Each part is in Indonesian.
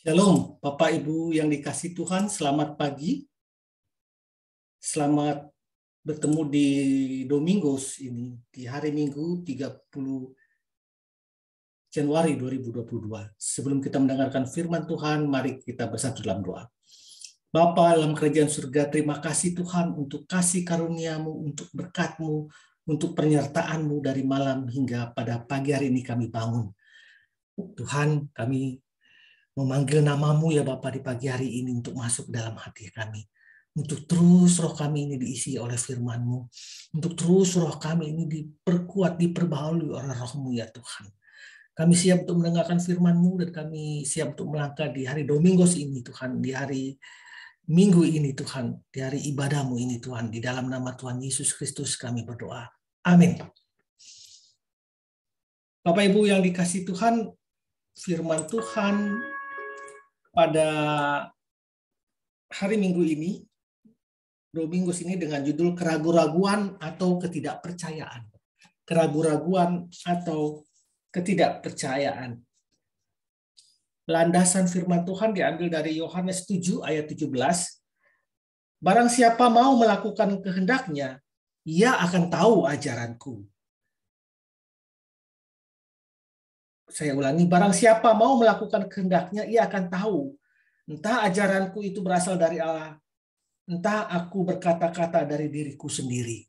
Shalom, Bapak Ibu yang dikasih Tuhan, selamat pagi. Selamat bertemu di Domingos ini, di hari Minggu 30 Januari 2022. Sebelum kita mendengarkan firman Tuhan, mari kita bersatu dalam doa. Bapa dalam kerajaan surga, terima kasih Tuhan untuk kasih karunia-Mu, untuk berkat-Mu, untuk penyertaan-Mu dari malam hingga pada pagi hari ini kami bangun. Tuhan, kami memanggil namamu ya Bapa di pagi hari ini untuk masuk dalam hati kami. Untuk terus roh kami ini diisi oleh firman-Mu. Untuk terus roh kami ini diperkuat, diperbaharui oleh roh-Mu ya Tuhan. Kami siap untuk mendengarkan firman-Mu dan kami siap untuk melangkah di hari Domingos ini Tuhan. Di hari Minggu ini Tuhan. Di hari ibadah-Mu ini Tuhan. Di dalam nama Tuhan Yesus Kristus kami berdoa. Amin. Bapak Ibu yang dikasih Tuhan, firman Tuhan pada hari Minggu ini, Domingos ini dengan judul keraguan-raguan atau ketidakpercayaan. Keraguan-raguan atau ketidakpercayaan. Landasan firman Tuhan diambil dari Yohanes 7 ayat 17. Barang siapa mau melakukan kehendaknya, ia akan tahu ajaranku. Saya ulangi, barang siapa mau melakukan kehendaknya, ia akan tahu. Entah ajaranku itu berasal dari Allah, entah aku berkata-kata dari diriku sendiri.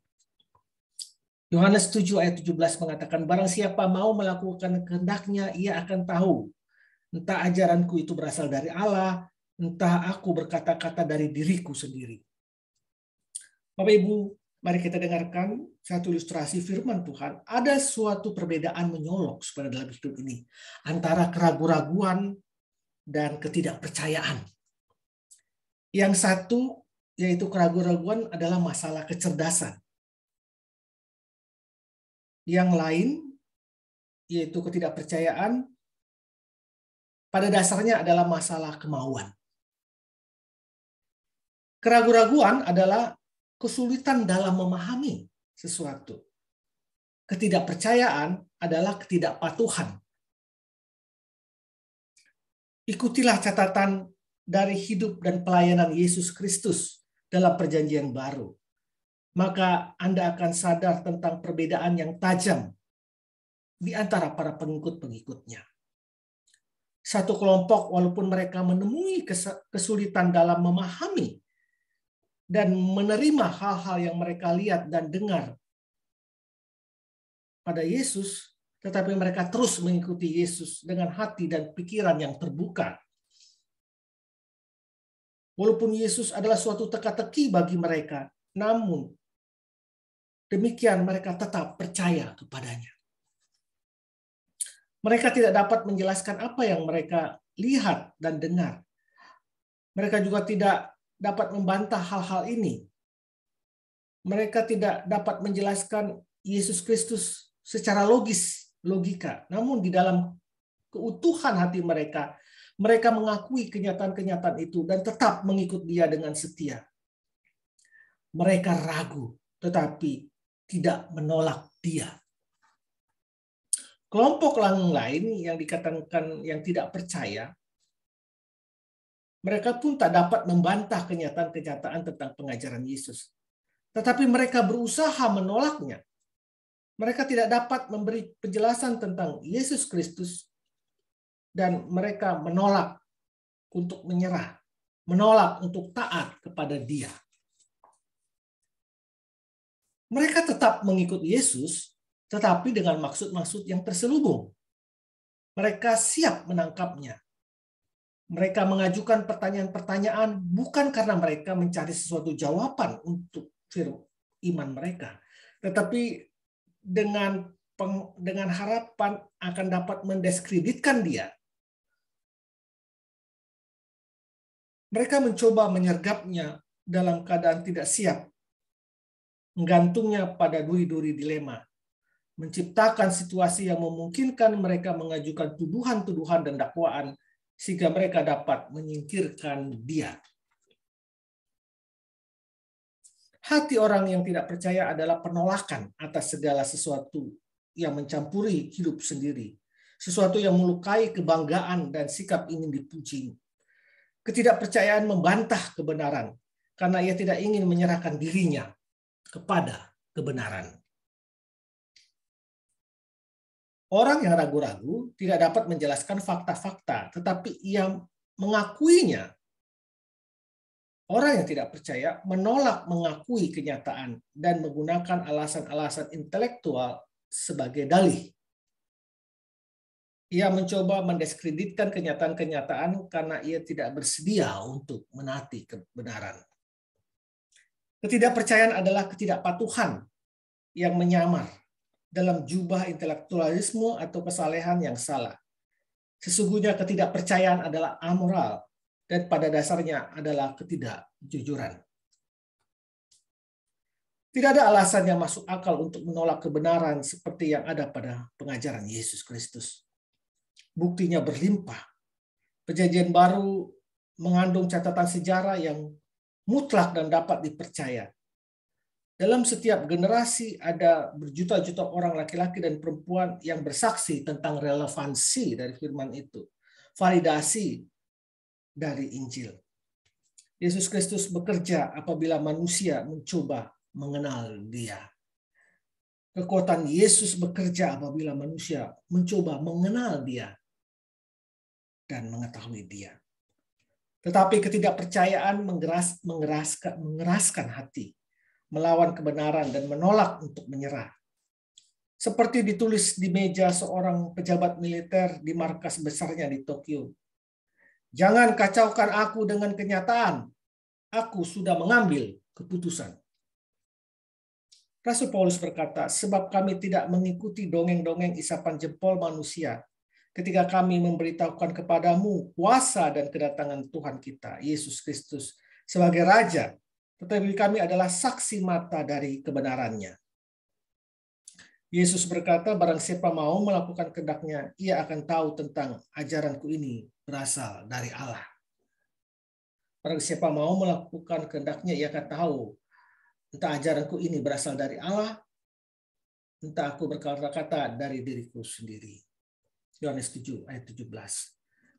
Yohanes 7 ayat 17 mengatakan, barang siapa mau melakukan kehendaknya, ia akan tahu. Entah ajaranku itu berasal dari Allah, entah aku berkata-kata dari diriku sendiri. Bapak Ibu, mari kita dengarkan satu ilustrasi firman Tuhan. Ada suatu perbedaan menyolok pada dalam hidup ini antara keraguan-raguan dan ketidakpercayaan. Yang satu, yaitu keraguan-raguan adalah masalah kecerdasan. Yang lain, yaitu ketidakpercayaan, pada dasarnya adalah masalah kemauan. Keraguan-raguan adalah kesulitan dalam memahami sesuatu. Ketidakpercayaan adalah ketidakpatuhan. Ikutilah catatan dari hidup dan pelayanan Yesus Kristus dalam Perjanjian Baru. Maka Anda akan sadar tentang perbedaan yang tajam di antara para pengikut-pengikutnya. Satu kelompok walaupun mereka menemui kesulitan dalam memahami dan menerima hal-hal yang mereka lihat dan dengar pada Yesus, tetapi mereka terus mengikuti Yesus dengan hati dan pikiran yang terbuka. Walaupun Yesus adalah suatu teka-teki bagi mereka, namun demikian mereka tetap percaya kepadanya. Mereka tidak dapat menjelaskan apa yang mereka lihat dan dengar. Mereka juga tidak dapat membantah hal-hal ini. Mereka tidak dapat menjelaskan Yesus Kristus secara logika. Namun di dalam keutuhan hati mereka, mereka mengakui kenyataan-kenyataan itu dan tetap mengikut Dia dengan setia. Mereka ragu, tetapi tidak menolak Dia. Kelompok lain yang dikatakan yang tidak percaya, mereka pun tak dapat membantah kenyataan-kenyataan tentang pengajaran Yesus. Tetapi mereka berusaha menolaknya. Mereka tidak dapat memberi penjelasan tentang Yesus Kristus dan mereka menolak untuk menyerah, menolak untuk taat kepada Dia. Mereka tetap mengikut Yesus, tetapi dengan maksud-maksud yang terselubung. Mereka siap menangkapnya. Mereka mengajukan pertanyaan-pertanyaan bukan karena mereka mencari sesuatu jawaban untuk iman mereka, tetapi dengan harapan akan dapat mendiskreditkan Dia. Mereka mencoba menyergapnya dalam keadaan tidak siap, menggantungnya pada duri-duri dilema, menciptakan situasi yang memungkinkan mereka mengajukan tuduhan-tuduhan dan dakwaan sehingga mereka dapat menyingkirkan Dia. Hati orang yang tidak percaya adalah penolakan atas segala sesuatu yang mencampuri hidup sendiri. Sesuatu yang melukai kebanggaan dan sikap ingin dipuji Ketidakpercayaan membantah kebenaran karena ia tidak ingin menyerahkan dirinya kepada kebenaran. Orang yang ragu-ragu tidak dapat menjelaskan fakta-fakta, tetapi ia mengakuinya. Orang yang tidak percaya menolak mengakui kenyataan dan menggunakan alasan-alasan intelektual sebagai dalih. Ia mencoba mendiskreditkan kenyataan-kenyataan karena ia tidak bersedia untuk menaati kebenaran. Ketidakpercayaan adalah ketidakpatuhan yang menyamar dalam jubah intelektualisme atau kesalehan yang salah. Sesungguhnya ketidakpercayaan adalah amoral dan pada dasarnya adalah ketidakjujuran. Tidak ada alasan yang masuk akal untuk menolak kebenaran seperti yang ada pada pengajaran Yesus Kristus. Buktinya berlimpah. Perjanjian baru mengandung catatan sejarah yang mutlak dan dapat dipercaya. Dalam setiap generasi ada berjuta-juta orang laki-laki dan perempuan yang bersaksi tentang relevansi dari firman itu, validasi dari Injil. Yesus Kristus bekerja apabila manusia mencoba mengenal Dia. Kekuatan Yesus bekerja apabila manusia mencoba mengenal Dia dan mengetahui Dia. Tetapi ketidakpercayaan mengeraskan hati, melawan kebenaran dan menolak untuk menyerah. Seperti ditulis di meja seorang pejabat militer di markas besarnya di Tokyo. Jangan kacaukan aku dengan kenyataan. Aku sudah mengambil keputusan. Rasul Paulus berkata, sebab kami tidak mengikuti dongeng-dongeng isapan jempol manusia ketika kami memberitahukan kepadamu kuasa dan kedatangan Tuhan kita, Yesus Kristus, sebagai Raja, tetapi kami adalah saksi mata dari kebenarannya. Yesus berkata, barang siapa mau melakukan kehendak-Nya, ia akan tahu tentang ajaranku ini berasal dari Allah. Barang siapa mau melakukan kehendak-Nya, ia akan tahu entah ajaranku ini berasal dari Allah, entah aku berkata-kata dari diriku sendiri. Yohanes 7 ayat 17.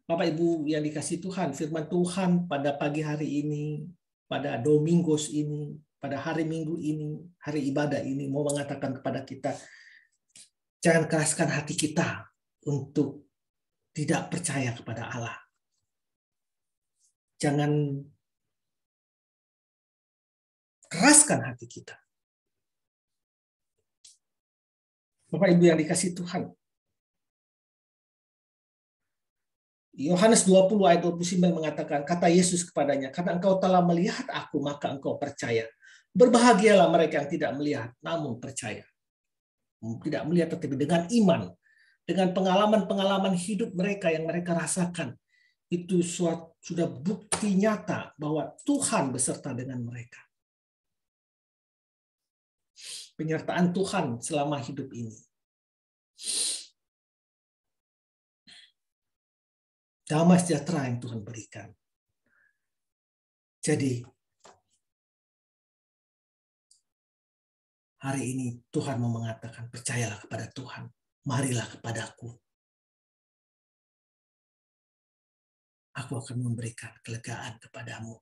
Bapak Ibu yang dikasihi Tuhan, firman Tuhan pada pagi hari ini, pada Domingos ini, pada hari Minggu ini, hari ibadah ini mau mengatakan kepada kita, jangan keraskan hati kita untuk tidak percaya kepada Allah. Jangan keraskan hati kita. Bapak Ibu yang dikasihi Tuhan. Yohanes 20 ayat 29 mengatakan, kata Yesus kepadanya, karena engkau telah melihat aku, maka engkau percaya. Berbahagialah mereka yang tidak melihat, namun percaya. Tidak melihat tetapi dengan iman, dengan pengalaman-pengalaman hidup mereka yang mereka rasakan, itu sudah bukti nyata bahwa Tuhan beserta dengan mereka. Penyertaan Tuhan selama hidup ini. Damai sejahtera yang Tuhan berikan. Jadi, hari ini Tuhan mau mengatakan, percayalah kepada Tuhan. Marilah kepadaku. Aku akan memberikan kelegaan kepadamu.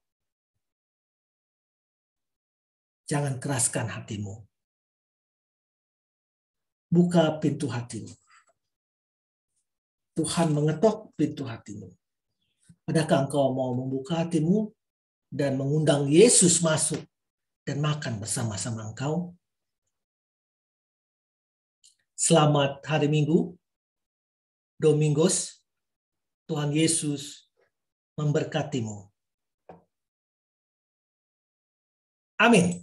Jangan keraskan hatimu. Buka pintu hatimu. Tuhan mengetok pintu hatimu. Adakah engkau mau membuka hatimu dan mengundang Yesus masuk dan makan bersama-sama engkau? Selamat hari Minggu, Domingos. Tuhan Yesus memberkatimu. Amin.